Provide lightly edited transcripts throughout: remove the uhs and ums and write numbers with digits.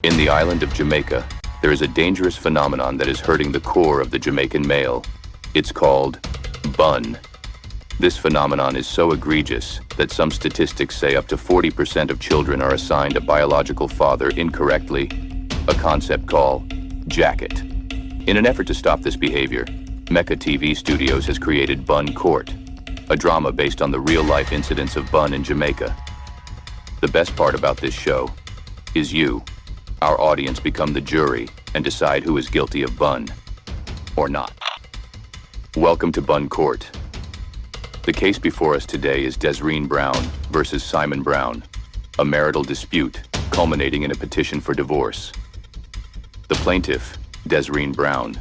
In the island of Jamaica, there is a dangerous phenomenon that is hurting the core of the Jamaican male. It's called bun. This phenomenon is so egregious that some statistics say up to 40% of children are assigned a biological father incorrectly, a concept called jacket. In an effort to stop this behavior, Mecca TV Studios has created Bun Court, a drama based on the real-life incidents of bun in Jamaica. The best part about this show is you. Our audience become the jury and decide who is guilty of bun or not. Welcome to Bun Court. The case before us today is Desreen Brown versus Simon Brown, a marital dispute culminating in a petition for divorce. The plaintiff, Desreen Brown,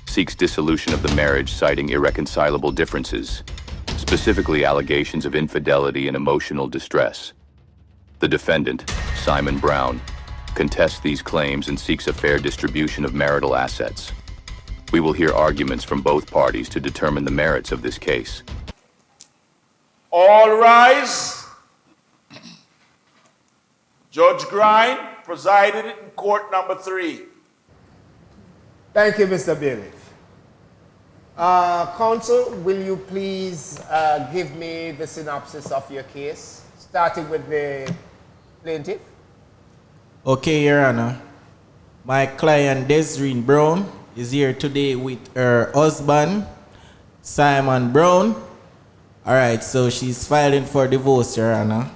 seeks dissolution of the marriage citing irreconcilable differences, specifically allegations of infidelity and emotional distress. The defendant, Simon Brown, contests these claims and seeks a fair distribution of marital assets. We will hear arguments from both parties to determine the merits of this case. All rise. Judge Grind presided in court number 3. Thank you, Mr. Bailiff. Counsel, will you please give me the synopsis of your case, starting with the plaintiff? Okay, Your Honor. My client Desreen Brown is here today with her husband, Simon Brown. All right, so she's filing for divorce, Your Honor.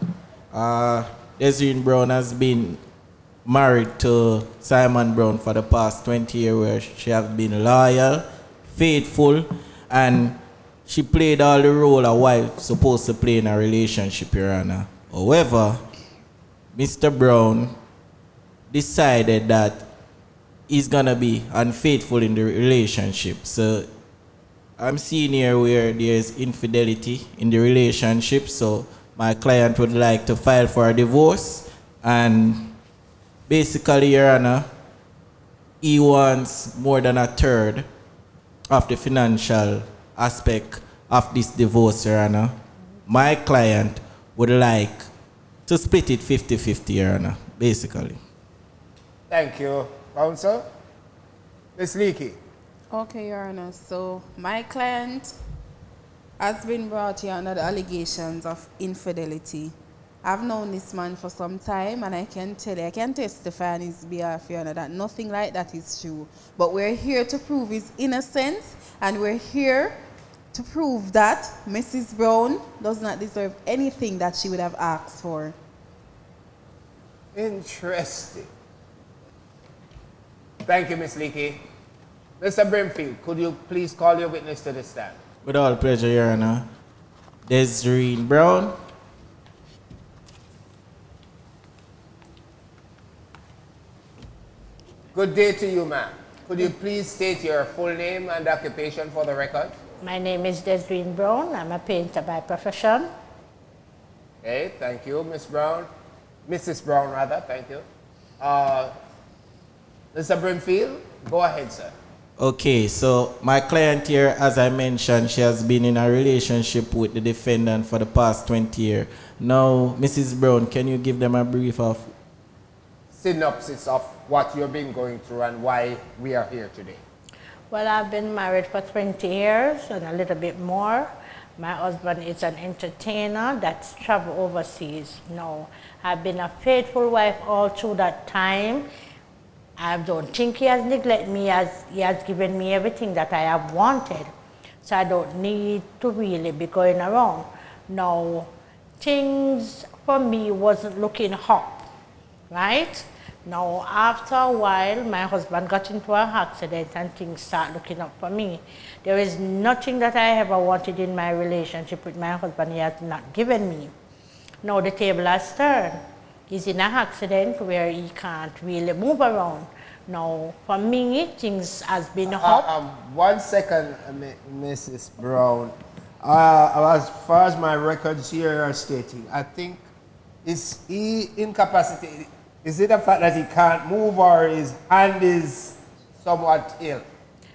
Desreen Brown has been married to Simon Brown for the past 20 years, where she has been loyal, faithful, and she played all the role a wife supposed to play in a relationship, Your Honor. However, Mr. Brown decided that he's gonna be unfaithful in the relationship. So I'm seeing here where there's infidelity in the relationship, so my client would like to file for a divorce, and basically, Your Honor, he wants more than a third of the financial aspect of this divorce, Your Honor. My client would like to split it 50-50, Your Honor, basically. Thank you, counsel. Ms. Leakey. Okay, Your Honor. So my client has been brought here under the allegations of infidelity. I've known this man for some time, and I can testify on his behalf, Your Honor, that nothing like that is true. But we're here to prove his innocence, and we're here to prove that Mrs. Brown does not deserve anything that she would have asked for. Interesting. Thank you, Ms. Leakey. Mr. Brimfield, could you please call your witness to the stand? With all pleasure, Your Honor. Desreen Brown. Good day to you, ma'am. Could you please state your full name and occupation for the record? My name is Desreen Brown. I'm a painter by profession. Okay, thank you, Ms. Brown. Mrs. Brown, rather, thank you. Mr. Brimfield, go ahead, sir. Okay, so my client here, as I mentioned, she has been in a relationship with the defendant for the past 20 years. Now, Mrs. Brown, can you give them a brief of synopsis of what you've been going through and why we are here today? Well, I've been married for 20 years and a little bit more. My husband is an entertainer that's traveled overseas. No, I've been a faithful wife all through that time. I don't think he has neglected me, as he has given me everything that I have wanted. So I don't need to really be going around. Now, things for me wasn't looking up, right? Now, after a while, my husband got into an accident and things start looking up for me. There is nothing that I ever wanted in my relationship with my husband he has not given me. Now the table has turned. He's in an accident where he can't really move around. Now, for me, things has been up. 1 second, Mrs. Brown. As far as my records here are stating, I think, is he incapacitated? Is it the fact that he can't move, or his hand is somewhat ill?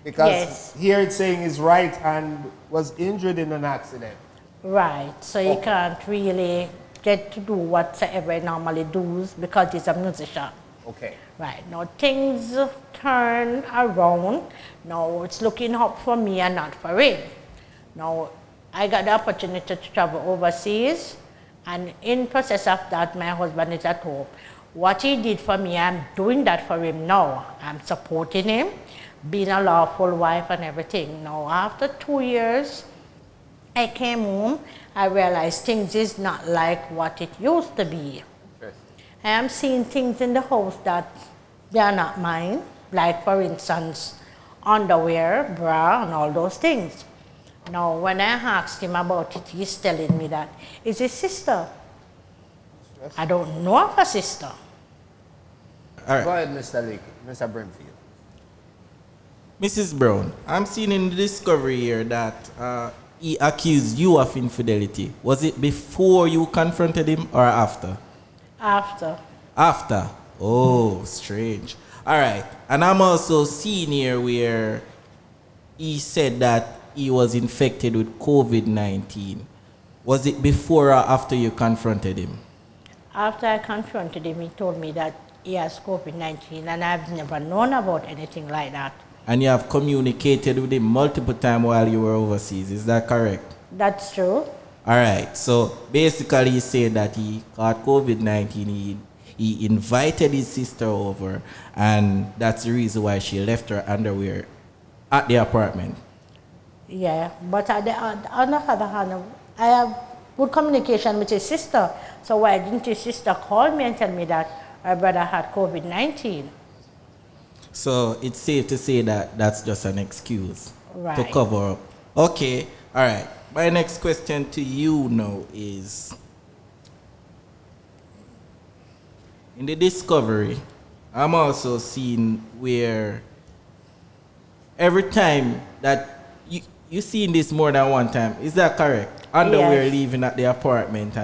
Because yes, here it's saying his right hand was injured in an accident. Right, so he can't really get to do whatever he normally does because he's a musician. Okay. Right, now things turn around. Now it's looking up for me and not for him. Now I got the opportunity to travel overseas, and in process of that, my husband is at home. What he did for me, I'm doing that for him now. I'm supporting him, being a lawful wife and everything. Now after 2 years, I came home, I realized things is not like what it used to be. I am seeing things in the house that they are not mine, like for instance, underwear, bra, and all those things. Now, when I asked him about it, he's telling me that it's his sister. I don't know of a sister. All right. Go ahead, Mr. Leakey, Mr. Brimfield. Mrs. Brown, I'm seeing in the discovery here that he accused you of infidelity. Was it before you confronted him or after? After. After. Oh, strange. All right. And I'm also seeing here where he said that he was infected with COVID-19. Was it before or after you confronted him? After I confronted him, he told me that he has COVID-19, and I've never known about anything like that. And you have communicated with him multiple times while you were overseas. Is that correct? That's true. All right. So basically, he said that he caught COVID-19. He invited his sister over, and that's the reason why she left her underwear at the apartment. Yeah, but on the other hand, I have good communication with his sister. So why didn't his sister call me and tell me that her brother had COVID-19? So it's safe to say that that's just an excuse Right. to cover up. Okay, all right. My next question to you now is, in the discovery, I'm also seeing where every time that you seen this more than one time, is that correct? Underwear Yes. leaving at the apartment,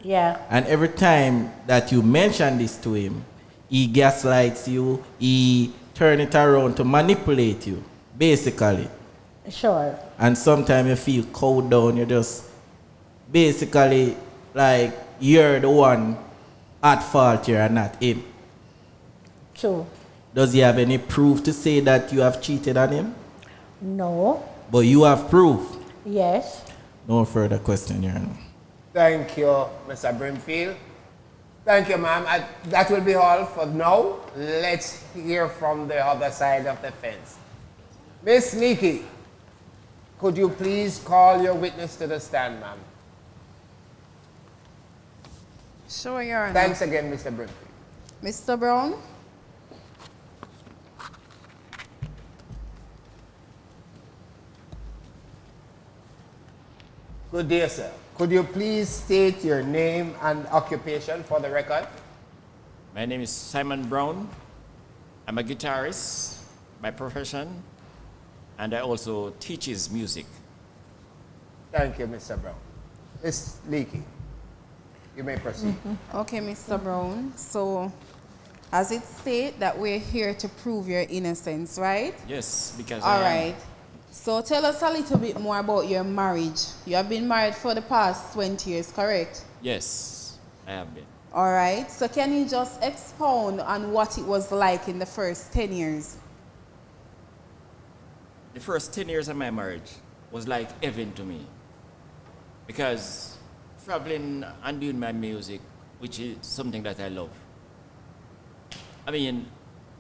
Yeah. and every time that you mention this to him, he gaslights you, he turn it around to manipulate you, basically. Sure. And sometimes you feel cowed down, you just basically like you're the one at fault here and not him. True. Does he have any proof to say that you have cheated on him? No. But you have proof. Yes. No further question here. Thank you, Mr. Brimfield. Thank you, ma'am. That will be all for now. Let's hear from the other side of the fence. Miss Leakey, could you please call your witness to the stand, ma'am? Sure, Your Honor. Thanks again, Mr. Brimfield. Mr. Brown? Good day, sir. Could you please state your name and occupation for the record? My name is Simon Brown. I'm a guitarist by profession, and I also teaches music. Thank you, Mr. Brown. Miss Leakey, you may proceed. Okay, Mr. Brown. So, as it states that we're here to prove your innocence, right? Yes, because All I am. right. So tell us a little bit more about your marriage. You have been married for the past 20 years, correct? Yes, I have been. All right. So can you just expound on what it was like in the first 10 years? The first 10 years of my marriage was like heaven to me, because traveling and doing my music, which is something that I love. I mean,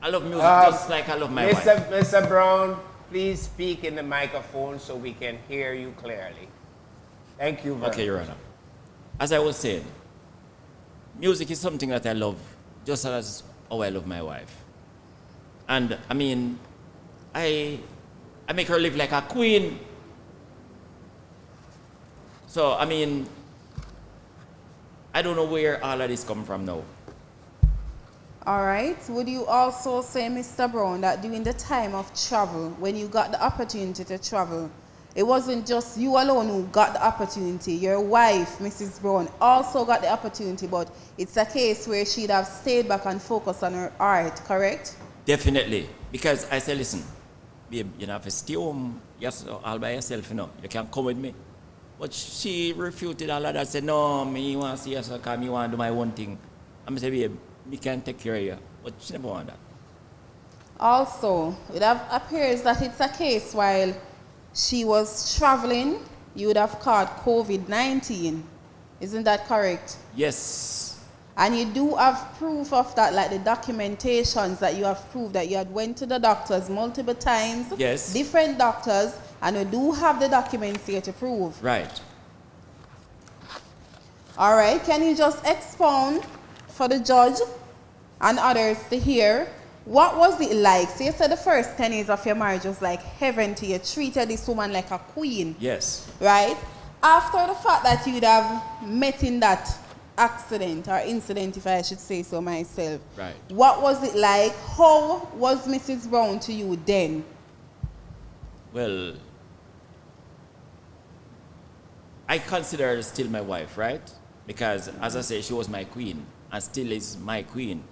I love music just like I love my wife. Mr. Brown, please speak in the microphone so we can hear you clearly. Thank you very much. Okay, Your Honor. As I was saying, music is something that I love just as how I love my wife. And I mean, I make her live like a queen. So, I mean, I don't know where all of this come from now. All right. Would you also say, Mr. Brown, that during the time of travel, when you got the opportunity to travel, it wasn't just you alone who got the opportunity. Your wife, Mrs. Brown, also got the opportunity, but it's a case where she'd have stayed back and focused on her art, correct? Definitely. Because I say, listen, babe, you have to stay home all by yourself, you know. You can't come with me. But she refuted all of that, said, no, me want to see you, because me want to do my own thing. I'm say, babe, me can take care of you. but she never want that. Also, it appears that it's a case while she was traveling, you would have caught COVID-19. Isn't that correct? Yes. And you do have proof of that, like the documentations that you have proved that you had went to the doctors multiple times. Yes. Different doctors, and you do have the documents here to prove. Right. All right, can you just expound for the judge and others to hear, what was it like? So you said the first 10 years of your marriage was like heaven to you. You treated this woman like a queen. Yes. Right? After the fact that you'd have met in that accident or incident, if I should say so myself. Right. What was it like? How was Mrs. Brown to you then? Well, I consider her still my wife, right? Because, as I say, she was my queen and still is my queen.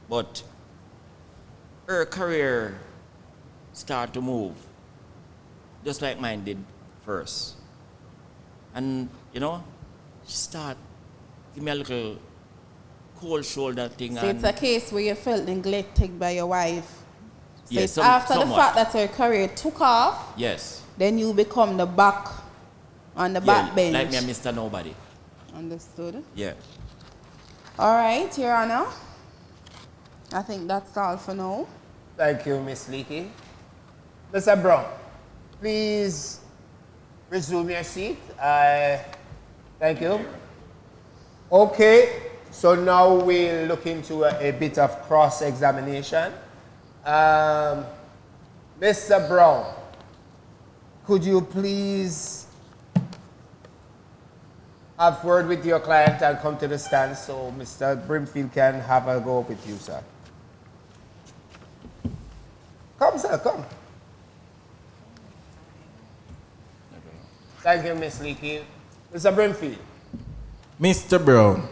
But her career started to move just like mine did first. And, you know, she started give me a little cold shoulder thing. So it's a case where you felt neglected by your wife. So Yes, it's after somewhat. the fact that her career took off, Yes. then you become the back on the back bench. Like me and Mr. Nobody. Understood. Yeah. All right, Your Honor. I think that's all for now. Thank you, Miss Leakey. Mr. Brown, please resume your seat. Thank you. Okay, so now we'll look into a bit of cross-examination. Mr. Brown, could you please have word with your client and come to the stand so Mr. Brimfield can have a go with you, sir? Come, sir, come. Thank you, Miss Leakey. Mr. Brimfield. Mr. Brown,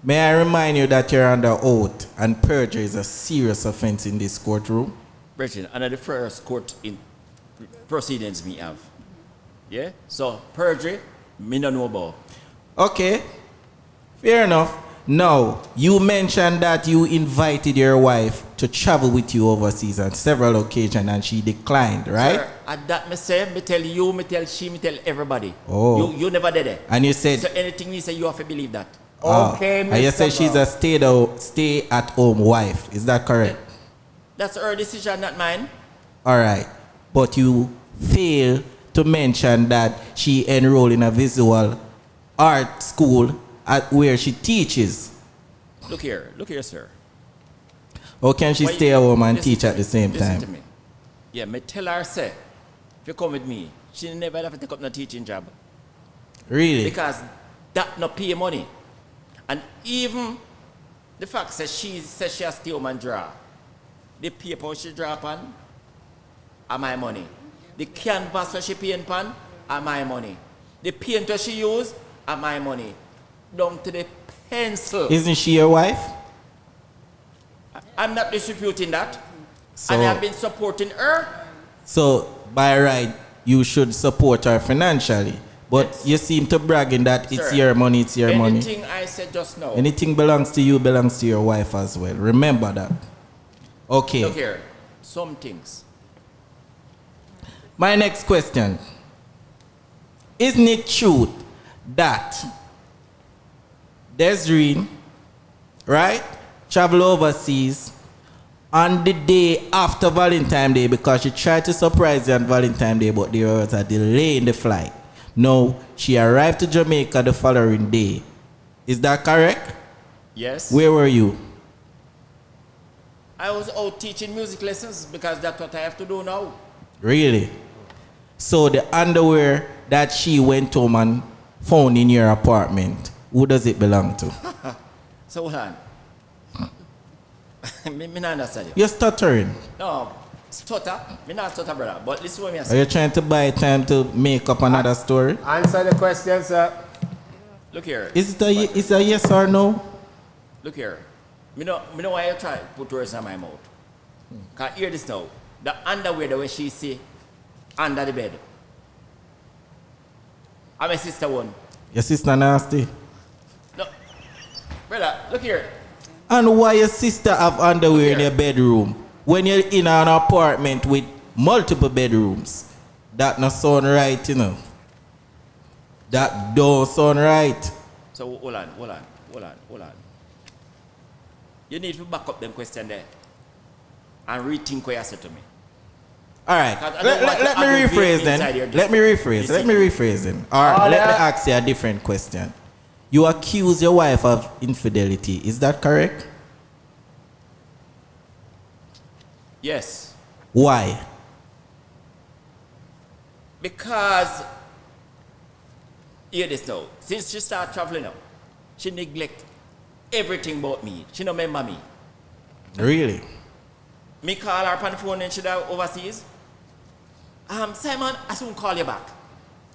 may I remind you that you're under oath and perjury is a serious offense in this courtroom? Brethren, under the first court in proceedings me have. Yeah? So, perjury, me no know about. Okay, fair enough. Now, you mentioned that you invited your wife to travel with you overseas on several occasions and she declined, right? Sir, at that me say, me tell you, me tell she, me tell everybody. Oh. You never did it. And you said... So anything you say, you have to believe that. Okay, And you Mr. said she's Brown. a stay-at-home wife. Is that correct? That's her decision, not mine. All right. But you fail to mention that she enrolled in a visual art school at where she teaches. Look here, sir. Or can she Why stay you- at home and listen teach to at me, the same listen time? to me. Yeah, me tell her, say, if you come with me, she never have to take up no teaching job. Really? Because that no pay money. And even the fact that she says she has to stay home and draw, the paper she draw upon are my money. The canvas that she paint upon are my money. The paint that she use are my money. Down to the pencil. Isn't she your wife? I'm not disputing that. So- And I've been supporting her. So, by right, you should support her financially. But Yes. you seem to bragging that it's Sir, your money, it's your money. Anything I said just now. Anything belongs to you belongs to your wife as well. Remember that. Okay. Look here. Some things. My next question. Isn't it true that Desiree, right, travel overseas on the day after Valentine's Day because she tried to surprise you on Valentine's Day, but there was a delay in the flight. Now, she arrived to Jamaica the following day. Is that correct? Yes. Where were you? I was out teaching music lessons because that's what I have to do now. Really? So the underwear that she went home and found in your apartment, who does it belong to? So hold on. me not understand you. You're stuttering. No, stutter. Me not stutter, brother. But listen what me Are say. you trying to buy time to make up another story? Answer the question, sir. Look here. Is it a yes or no? Look here. Me know why you try to put words in my mouth. Can hear this now. The underwear the way she see under the bed. I'm my sister one. Your sister nasty. No. Brother, look here. And why your sister have underwear in your bedroom when you're in an apartment with multiple bedrooms? That not sound right, you know. That don't sound right. So hold on. You need to back up them question there and rethink what you said to me. All right. Let me rephrase then. Let me rephrase then. All right. Let me ask you a different question. You accuse your wife of infidelity. Is that correct? Yes. Why? Because, hear this now, since she started traveling now, she neglect everything about me. She don't remember me. Really? Me call her on the phone and she there overseas. Simon, I soon call you back.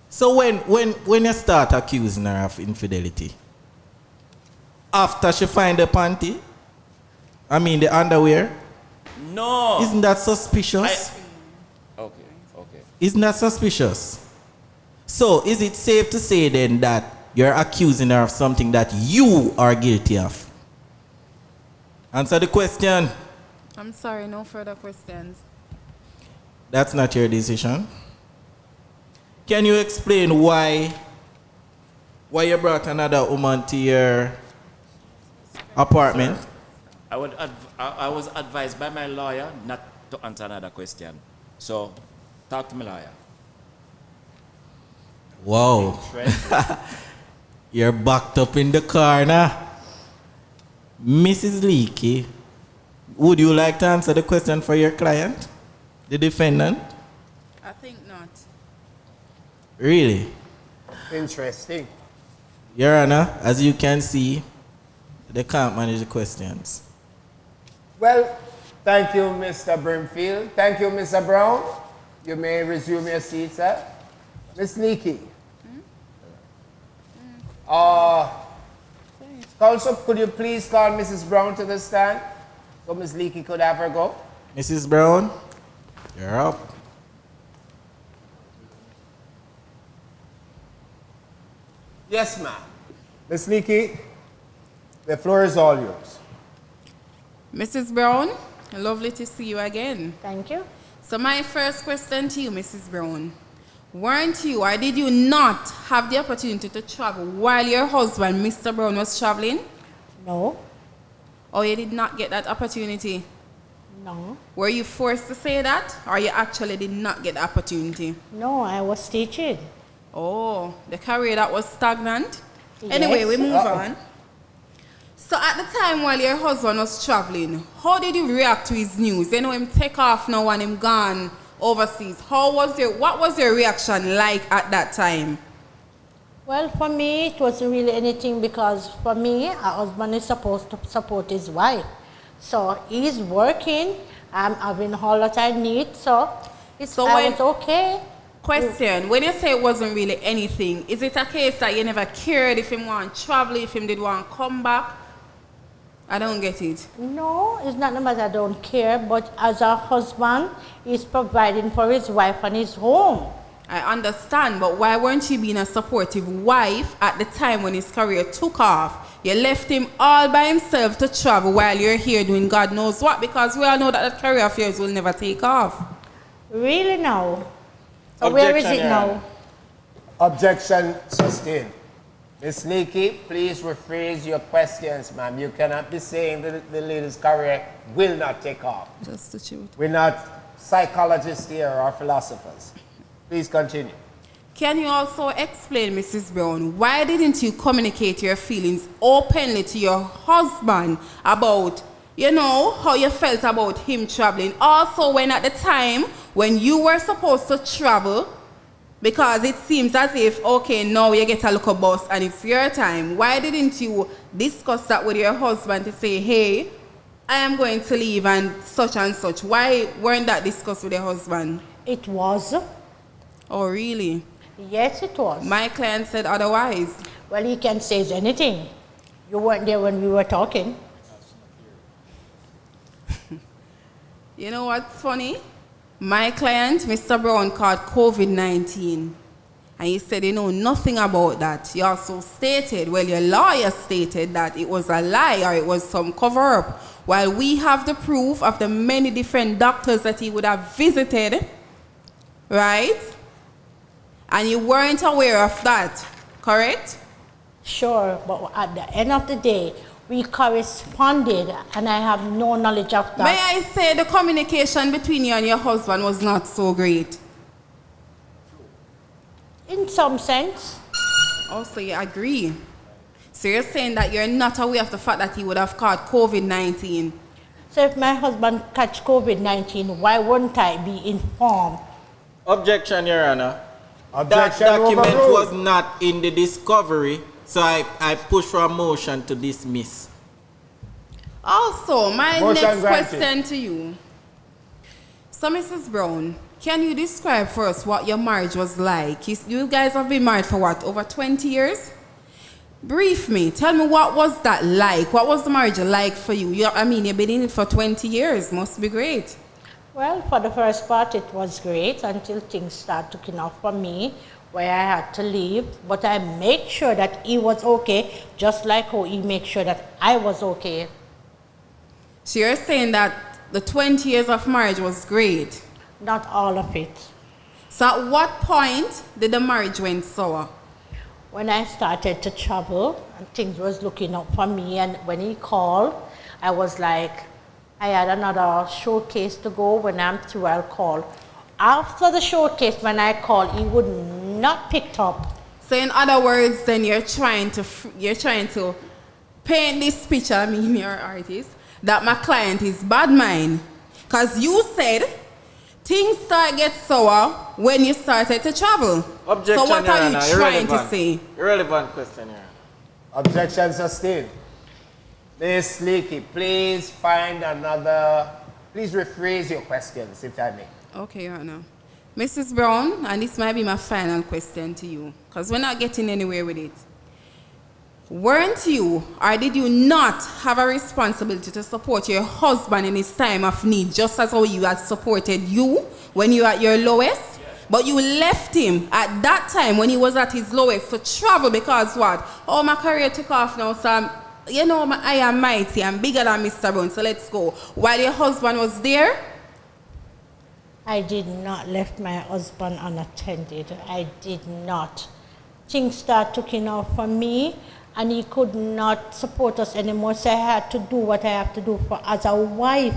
So when you start accusing her of infidelity, after she find the panty, I mean the underwear, no. Isn't that suspicious? Okay. Isn't that suspicious? So is it safe to say then that you're accusing her of something that you are guilty of? Answer the question. I'm sorry, no further questions. That's not your decision. Can you explain why you brought another woman to your apartment? Sir, I was advised by my lawyer not to answer another question. So, talk to my lawyer. Wow. You're backed up in the car now. Mrs. Leakey, would you like to answer the question for your client, the defendant? I think not. Really? Interesting. Your Honor, as you can see, they can't manage the questions. Well, thank you, Mr. Brimfield. Thank you, Mr. Brown. You may resume your seat, sir. Miss Leakey. Counsel, could you please call Mrs. Brown to the stand so Miss Leakey could have her go? Mrs. Brown, you're up. Yes, ma'am. Miss Leakey, the floor is all yours. Mrs. Brown, lovely to see you again. Thank you. So my first question to you, Mrs. Brown. Weren't you, or did you not have the opportunity to travel while your husband, Mr. Brown, was traveling? No. Or you did not get that opportunity? No. Were you forced to say that, or you actually did not get the opportunity? No, I was teaching. Oh, the career that was stagnant? Yes. Anyway, we move on. So at the time while your husband was traveling, how did you react to his news? You know him take off now and him gone overseas. What was your reaction like at that time? Well, for me, it wasn't really anything because for me, a husband is supposed to support his wife. So he's working, I'm having all that I need, so it's okay. Question, when you say it wasn't really anything, is it a case that you never cared if him want to travel, if him did want to come back? I don't get it. No, it's not that I don't care, but as a husband, he's providing for his wife and his home. I understand, but why weren't you being a supportive wife at the time when his career took off? You left him all by himself to travel while you're here doing God knows what, because we all know that career of yours will never take off. Really now? So where is it now? Objection sustained. Ms. Leakey, please rephrase your questions, ma'am. You cannot be saying that the lady's career will not take off. Just the truth. We're not psychologists here or philosophers. Please continue. Can you also explain, Mrs. Brown, why didn't you communicate your feelings openly to your husband about, how you felt about him traveling? Also, when at the time when you were supposed to travel, because it seems as if, okay, now you get a look at bus and it's your time. Why didn't you discuss that with your husband to say, hey, I am going to leave and such? Why weren't that discussed with your husband? It was. Oh, really? Yes, it was. My client said otherwise. Well, he can say anything. You weren't there when we were talking. You know what's funny? My client, Mr. Brown, caught COVID-19. And you said you know nothing about that. You also stated, well, your lawyer stated that it was a lie or it was some cover-up. While we have the proof of the many different doctors that he would have visited, right? And you weren't aware of that, correct? Sure, but at the end of the day, we corresponded and I have no knowledge of that. May I say the communication between you and your husband was not so great? In some sense. Also, you agree. So you're saying that you're not aware of the fact that he would have caught COVID-19. So if my husband catch COVID-19, why wouldn't I be informed? Objection, Your Honor. Objection That document overruled. was not in the discovery, so I push for a motion to dismiss. Also, my Motion next granted. question to you. So, Mrs. Brown, can you describe for us what your marriage was like? You guys have been married for what, over 20 years? Brief me. Tell me, what was that like? What was the marriage like for you? You've been in it for 20 years. Must be great. Well, for the first part, it was great until things started taking off for me, where I had to leave. But I made sure that he was okay, just like how he made sure that I was okay. So you're saying that the 20 years of marriage was great. Not all of it. So at what point did the marriage went sour? When I started to travel and things was looking up for me, and when he called, I was like, I had another showcase to go. When I'm through, I'll call. After the showcase, when I called, he would not pick up. So in other words, then you're trying to paint this picture, you're an artist, that my client is bad mind. Because you said things start get sour when you started to travel. Objection, so what Your are you Honor. trying Irrelevant. to say? Irrelevant question, Your Honor. Objection sustained. Ms. Leakey, please please rephrase your questions, if I may. Okay, Your Honor. Mrs. Brown, and this might be my final question to you, because we're not getting anywhere with it. Weren't you, or did you not have a responsibility to support your husband in his time of need, just as how you had supported you when you were at your lowest? Yes. But you left him at that time when he was at his lowest to travel because what? Oh, my career took off now, so I am mighty, I'm bigger than Mr. Brown, so let's go. While your husband was there? I did not left my husband unattended. I did not. Things started taking off for me, and he could not support us anymore, so I had to do what I have to do as a wife.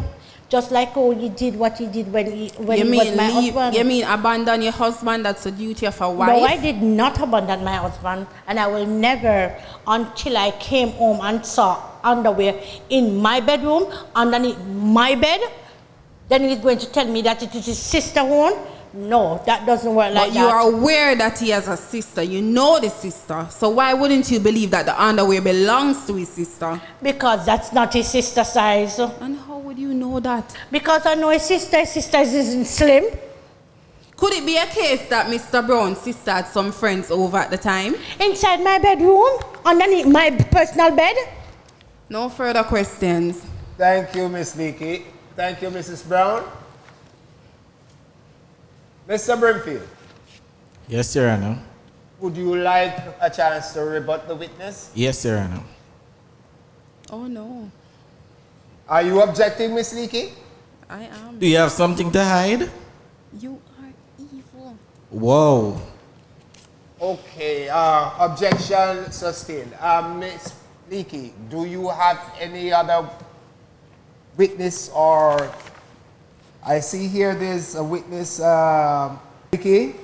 Just like how he did what he did when he was my husband. You mean abandon your husband? That's the duty of a wife? No, I did not abandon my husband, and I will never, until I came home and saw underwear in my bedroom, underneath my bed, then he's going to tell me that it is his sister one. No, that doesn't work like that. But you are aware that he has a sister. You know the sister. So why wouldn't you believe that the underwear belongs to his sister? Because that's not his sister size. And how would you know that? Because I know his sister isn't slim. Could it be a case that Mr. Brown's sister had some friends over at the time? Inside my bedroom, underneath my personal bed. No further questions. Thank you, Ms. Leakey. Thank you, Mrs. Brown. Mr. Brimfield, Yes, Your Honor. would you like a chance to rebut the witness? Yes, Your Honor. Oh no, Are you objecting, Ms. Leakey? I am. Do you have something to hide? You are evil. Oh. Whoa. Okay, objection sustained. Ms. Leakey, do you have any other witness or... I see here there's a witness, Leakey.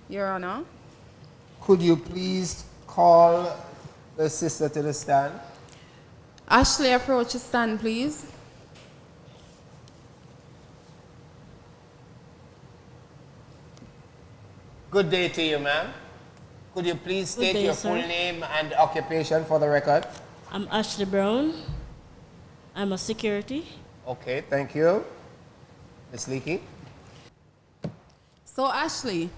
Your Honor. Could you please call the sister to the stand? Ashley, approach the stand, please. Good day to you, ma'am. Could you please Good state day, your sir. full name and occupation for the record? I'm Ashley Brown. I'm a security. Okay, thank you. Ms. Leakey. So Ashley,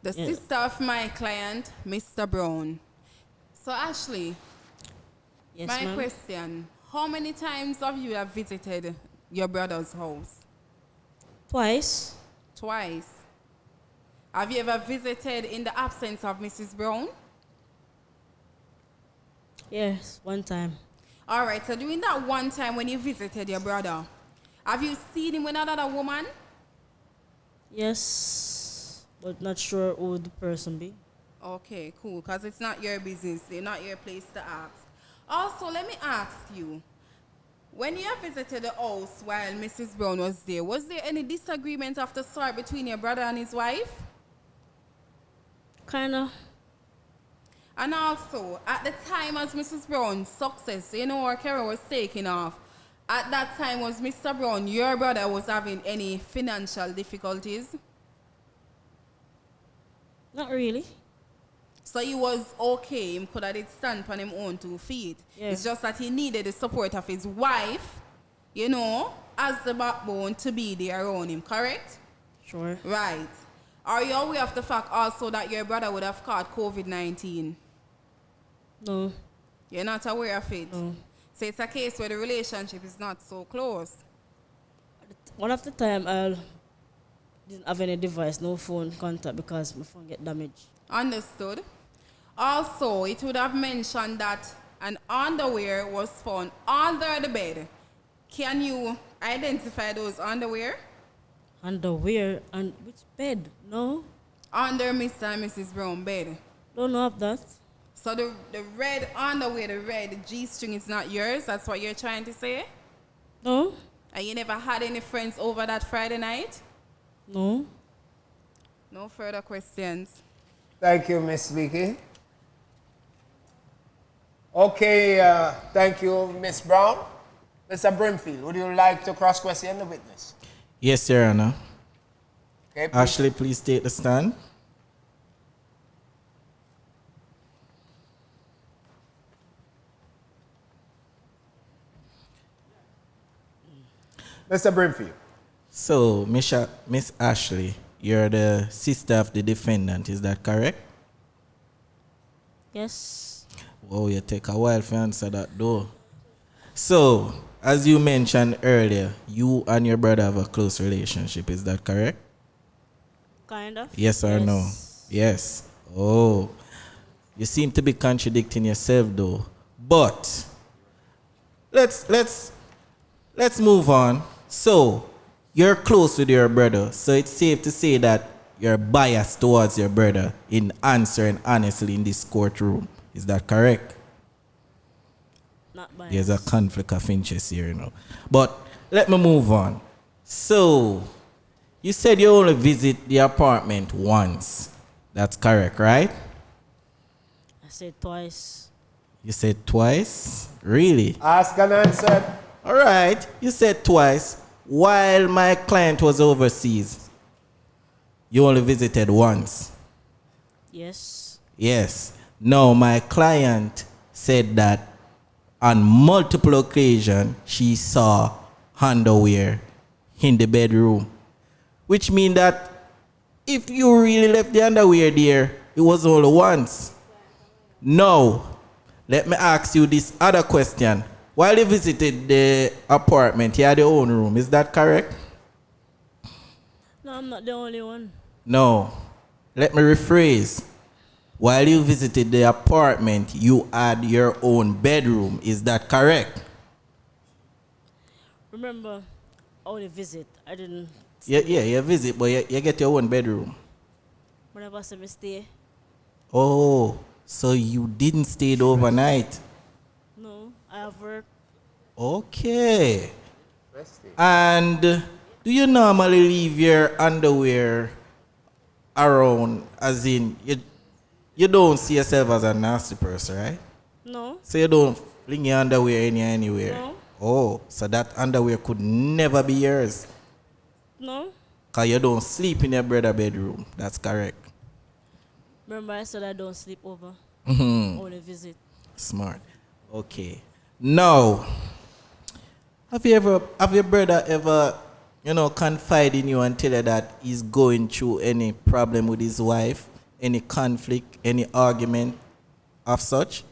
the Yes. sister of my client, Mr. Brown. So Ashley, Yes, my ma'am. question, how many times have you have visited your brother's house? Twice. Twice. Have you ever visited in the absence of Mrs. Brown? Yes, one time. All right, so during that one time when you visited your brother, have you seen him with another woman? Yes, but not sure who the person be. Okay, cool, because it's not your business. It's not your place to ask. Also, let me ask you, when you visited the house while Mrs. Brown was there any disagreement of the sort between your brother and his wife? Kinda. And also, at the time as Mrs. Brown's success, her career was taking off, at that time was Mr. Brown, your brother was having any financial difficulties? Not really. So he was okay, he could have did stand on his own 2 feet. Yeah. It's just that he needed the support of his wife, as the backbone to be there around him, correct? Sure. Right. Are you aware of the fact also that your brother would have caught COVID-19? No. You're not aware of it? No. So it's a case where the relationship is not so close. One of the time I didn't have any device, no phone contact because my phone get damaged. Understood. Also, it would have mentioned that an underwear was found under the bed. Can you identify those underwear? Underwear and which bed? No. Under Mr. and Mrs. Brown bed. Don't know of that. So the red underwear, the red G-string is not yours? That's what you're trying to say? No. And you never had any friends over that Friday night? No. No further questions. Thank you, Miss Vicky. Okay, thank you, Miss Brown. Mr. Brimfield, would you like to cross-question the witness? Yes, Your Honor. Okay, please. Ashley, please take the stand. Mr. Brimfield. So, Miss Ashley, you're the sister of the defendant, is that correct? Yes. Whoa, you take a while to answer that though. So, as you mentioned earlier, you and your brother have a close relationship, is that correct? Kind of. Yes or no? Yes. Oh, you seem to be contradicting yourself though. But let's move on. So, you're close with your brother, so it's safe to say that you're biased towards your brother in answering honestly in this courtroom. Is that correct? Not biased. There's a conflict of interest here, But let me move on. So, you said you only visit the apartment once. That's correct, right? I said twice. You said twice? Really? Ask and answer. All right. You said twice. While my client was overseas, you only visited once. Yes. Yes. Now, my client said that on multiple occasions, she saw underwear in the bedroom. Which means that if you really left the underwear there, it was only once. Now, let me ask you this other question. While you visited the apartment, you had your own room. Is that correct? No, I'm not the only one. No. Let me rephrase. While you visited the apartment, you had your own bedroom. Is that correct? Remember, I only visit. I didn't. Yeah, you visit, but you get your own bedroom. Whenever I say me stay. Oh, so you didn't stay overnight? No, I have work. Okay. And do you normally leave your underwear around, as in, you don't see yourself as a nasty person, right? No. So you don't fling your underwear anywhere? No. Oh, so that underwear could never be yours? No. Because you don't sleep in your brother's bedroom. That's correct. Remember, I said I don't sleep over. Only visit. Smart. Okay. Now, have your brother ever, confide in you and tell you that he's going through any problem with his wife, any conflict, any argument of such?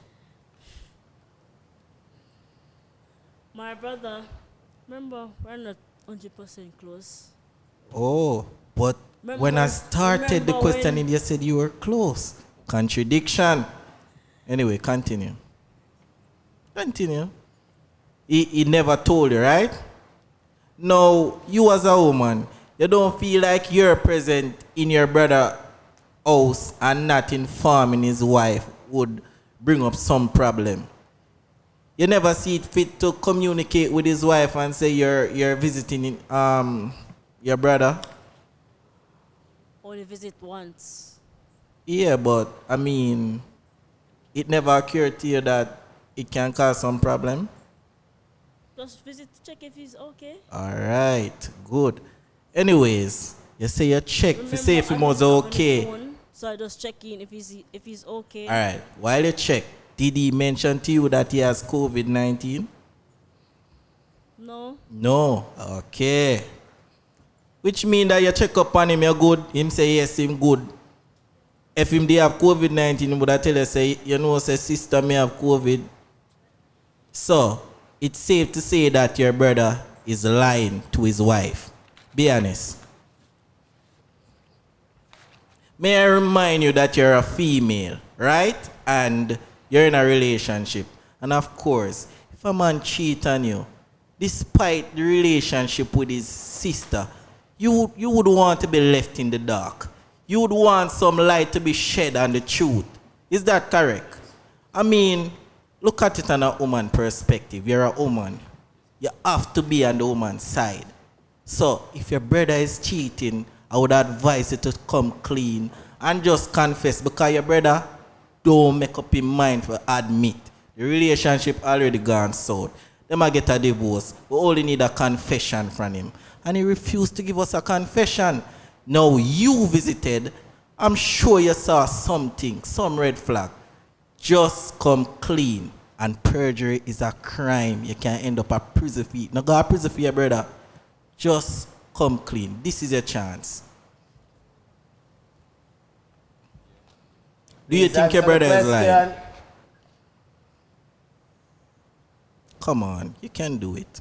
My brother, remember, we're not 100% close. Oh, but when I started the questioning, you said you were close. Contradiction. Anyway, continue. Continue. He never told you, right? Now, you as a woman, you don't feel like you're present in your brother's house and not informing his wife would bring up some problem. You never see it fit to communicate with his wife and say you're visiting your brother? Only visit once. Yeah, but I mean, it never occurred to you that it can cause some problem? Just visit to check if he's okay. Alright, good. Anyways, you say you check to see if he was I don't have okay. any phone, so I just check in if he's okay. Alright, while you check, did he mention to you that he has COVID-19? No. No. Okay. Which mean that you check up on him, you're good. Him say yes, him good. If him they have COVID-19, he would have tell you say, you know, say sister may have COVID. So, it's safe to say that your brother is lying to his wife. Be honest. May I remind you that you're a female, right? And you're in a relationship. And of course, if a man cheat on you, despite the relationship with his sister, you would want to be left in the dark. You would want some light to be shed on the truth. Is that correct? I mean, look at it on a woman perspective. You're a woman. You have to be on the woman's side. So, if your brother is cheating, I would advise you to come clean and just confess, because your brother don't make up his mind for admit. The relationship already gone south. They might get a divorce. We only need a confession from him. And he refused to give us a confession. Now you visited, I'm sure you saw something, some red flag. Just come clean. And perjury is a crime. You can end up a prison fee. Now go to prison for your brother. Just come clean. This is your chance. Do you think your brother is lying? Come on, you can do it.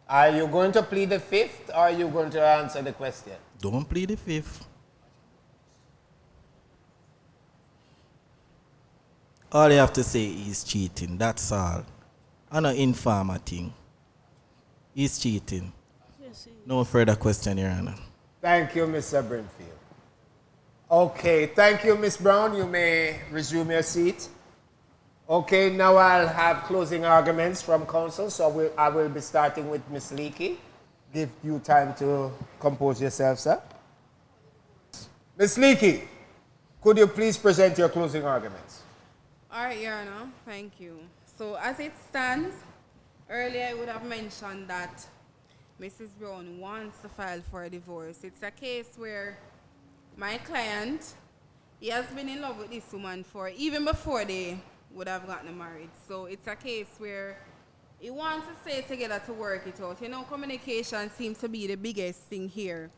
Are you going to plead the fifth or are you going to answer the question? Don't plead the fifth. All you have to say is cheating. That's all. And an informer thing. He's cheating. No further question, Your Honor. Thank you, Mr. Brimfield. Okay, thank you, Ms. Brown. You may resume your seat. Okay, now I'll have closing arguments from counsel. So I will be starting with Ms. Leakey. Give you time to compose yourself, sir. Ms. Leakey, could you please present your closing arguments? All right, Your Honor, thank you. So as it stands, earlier I would have mentioned that Mrs. Brown wants to file for a divorce. It's a case where my client, he has been in love with this woman for even before they would have gotten married. So it's a case where he wants to stay together to work it out. You know, communication seems to be the biggest thing here.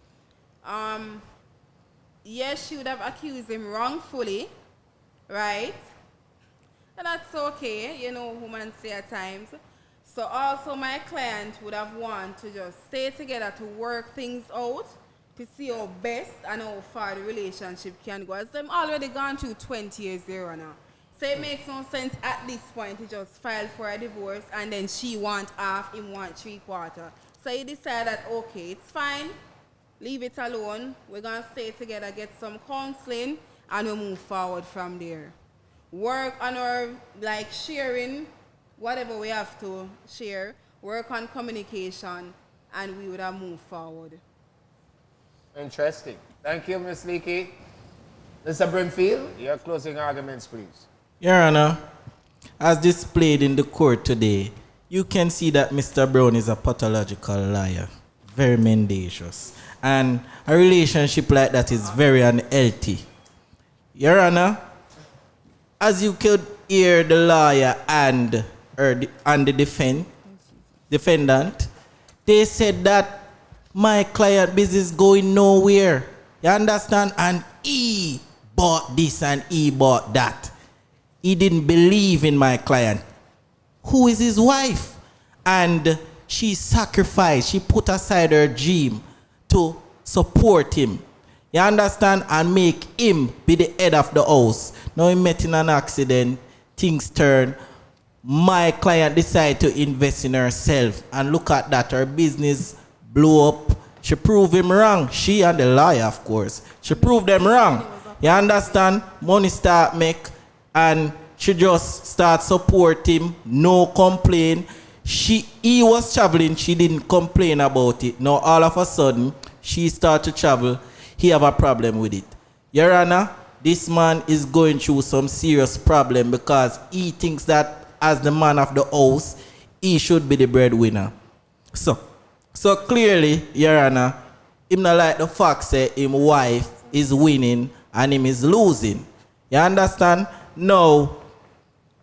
Yes, she would have accused him wrongfully, right? And that's okay, you know, women say at times. So also my client would have wanted to just stay together to work things out, to see how best and how far the relationship can go. As them already gone through 20 years there now. So it makes no sense at this point to just file for a divorce and then she want half, him want 3/4. So he decided, okay, it's fine, leave it alone. We're gonna stay together, get some counseling, and we'll move forward from there. Work on our, like, sharing whatever we have to share, work on communication, and we would have moved forward. Interesting. Thank you, Ms. Leakey. Mr. Brimfield, your closing arguments, please. Your Honor, as displayed in the court today, you can see that Mr. Brown is a pathological liar. Very mendacious. And a relationship like that is very unhealthy. Your Honor, as you could hear the lawyer and the defendant, they said that my client business going nowhere. You understand? And he bought this and he bought that. He didn't believe in my client, who is his wife. And she sacrificed, she put aside her dream to support him. You understand? And make him be the head of the house. Now he met in an accident, things turn. My client decided to invest in herself. And look at that, her business blew up. She proved him wrong. She and the lawyer, of course. She proved them wrong. You understand? Money start make, and she just start support him, no complain. He was traveling, she didn't complain about it. Now all of a sudden, she start to travel, he have a problem with it. Your Honor, this man is going through some serious problem because he thinks that as the man of the house, he should be the breadwinner. So clearly, Your Honor, him not like the fact say him wife is winning and him is losing. You understand? Now,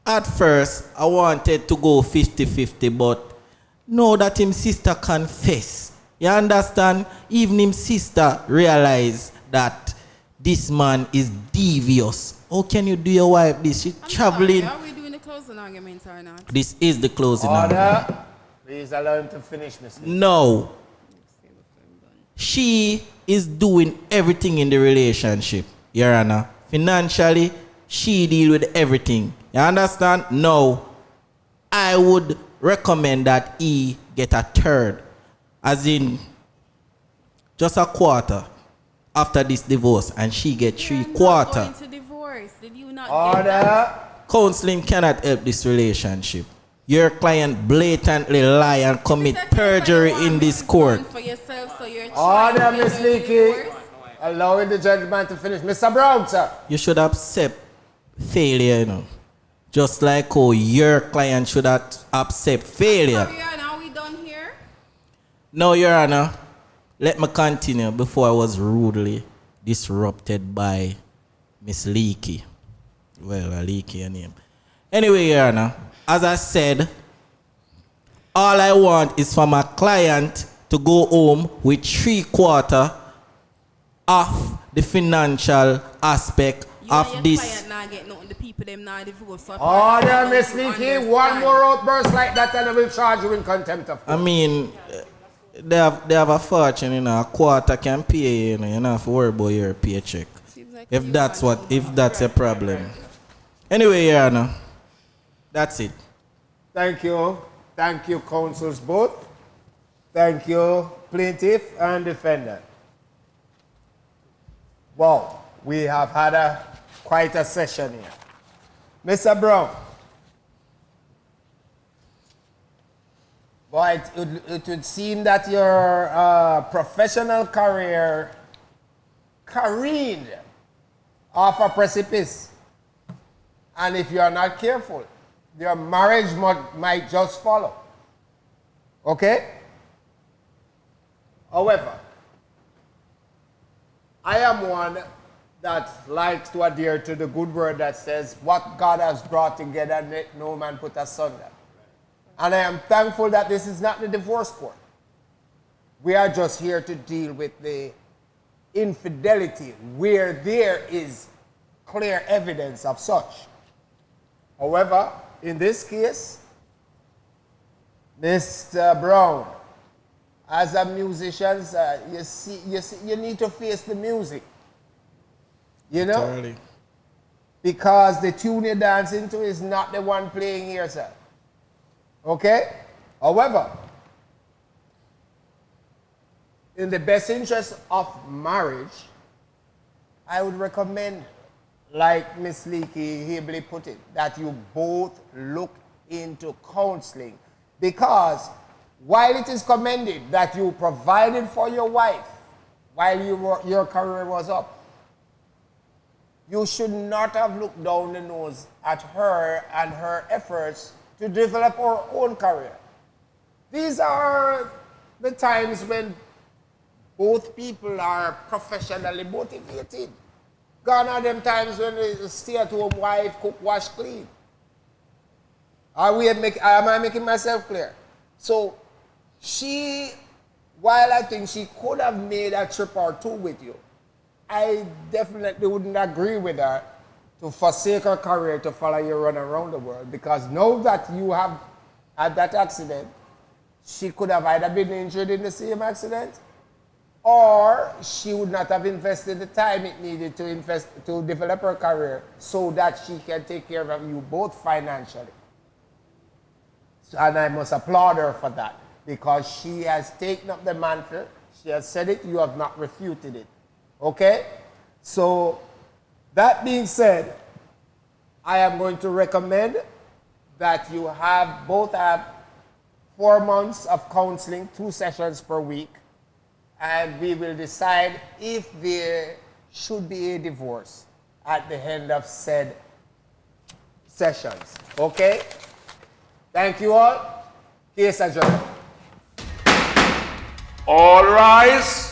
at first, I wanted to go 50-50, but know that him sister confess. You understand? Even him sister realize that this man is devious. How can you do your wife this? She's traveling. Are we doing the closing argument or not? This is the closing argument. Order. Please allow him to finish, Mr. No. She is doing everything in the relationship, Your Honor. Financially, she deal with everything. You understand? No. I would recommend that he get a third. As in, just a quarter after this divorce, and she get 3/4. Going to divorce. Did you not Order. Counseling cannot help this relationship. Your client blatantly lie and commit perjury in this court. For yourself, so you're Order, Miss Leakey. Allowing the gentleman to finish. Mr. Brown, sir. You should accept failure, you know. Just like how your client should accept failure. Sorry, Your Honor, are we done here? No, Your Honor. Let me continue before I was rudely disrupted by Miss Leakey. Well, a Leakey her name. Anyway, Your Honor, as I said, all I want is for my client to go home with 3/4 of the financial aspect of this. Client not get nothing. The people them not divorce. So Order, Miss Leakey. One more outburst like that and I will charge you in contempt of court. I mean, they have a fortune, you know, a quarter can pay, you know, you don't have to worry about your paycheck. Like If that's a problem. Anyway, Your Honor, that's it. Thank you. Thank you, counsels both. Thank you, plaintiff and defendant. Wow, we have had quite a session here. Mr. Brown. Boy, it would seem that your professional career careened off a precipice. And if you are not careful, your marriage might just follow. Okay? However, I am one that likes to adhere to the good word that says, what God has brought together, let no man put asunder. And I am thankful that this is not the divorce court. We are just here to deal with the infidelity where there is clear evidence of such. However, in this case, Mr. Brown, as a musician, you need to face the music. You know? Totally. Because the tune you're dancing to is not the one playing here, sir. Okay? However, in the best interest of marriage, I would recommend, like Ms. Leakey ably put it, that you both look into counseling. Because while it is commended that you provided for your wife while your career was up, you should not have looked down the nose at her and her efforts to develop her own career. These are the times when both people are professionally motivated. Gone are them times when the stay-at-home wife cook, wash, clean. Am I making myself clear? So she, while I think she could have made a trip or two with you, I definitely wouldn't agree with her to forsake her career to follow you run around the world, because now that you have had that accident, she could have either been injured in the same accident, or she would not have invested the time it needed to invest to develop her career so that she can take care of you both financially. And I must applaud her for that, because she has taken up the mantle. She has said it, you have not refuted it. Okay? So, that being said, I am going to recommend that you both have 4 months of counseling, 2 sessions per week, and we will decide if there should be a divorce at the end of said sessions. Okay? Thank you all. Case adjourned. All rise.